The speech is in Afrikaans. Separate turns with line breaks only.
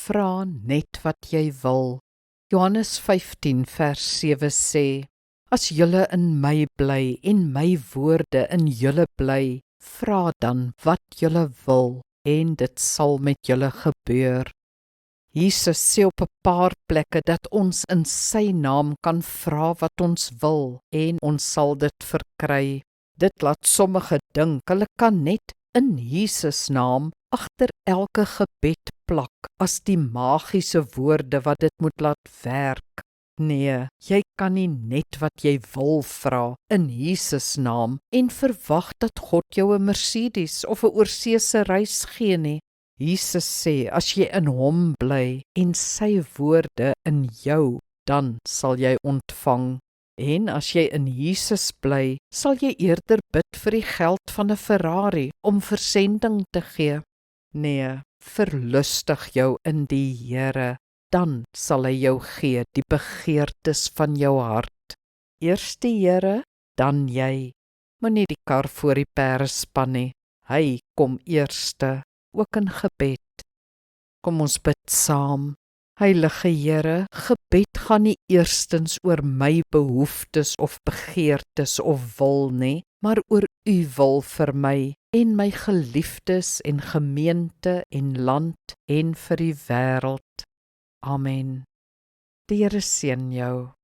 vra net wat jy wil. Johannes 15 vers 7 sê, as julle in my bly en my woorde in julle bly, vra dan wat julle wil en dit sal met julle gebeur. Jesus sê op 'n paar plekke dat ons in sy naam kan vra wat ons wil en ons sal dit verkry. Dit laat sommige dink hulle kan net in Jesus naam agter elke gebed plak as die magiese woorde wat dit moet laat werk. Nee, jy kan nie net wat jy wil vra in Jesus naam en verwag dat God jou 'n Mercedes of 'n oorseese reis gee nie. Jesus sê, as jy in hom bly en sy woorde in jou, dan sal jy ontvang. En as jy in Jesus bly, sal jy eerder bid vir die geld van 'n Ferrari om versending te gee. Nee, verlustig jou in die Here, dan sal hy jou gee die begeertes van jou hart. Eers die Here, dan jy. Moenie die kar voor die perde span nie. Hy kom eerste, ook in gebed. Kom ons bid saam. Heilige Here, gebed gaan nie eerstens oor my behoeftes of begeertes of wil nie, maar oor U wil vir my en my geliefdes en gemeente en land en vir die wêreld. Amen. Die Here seën jou.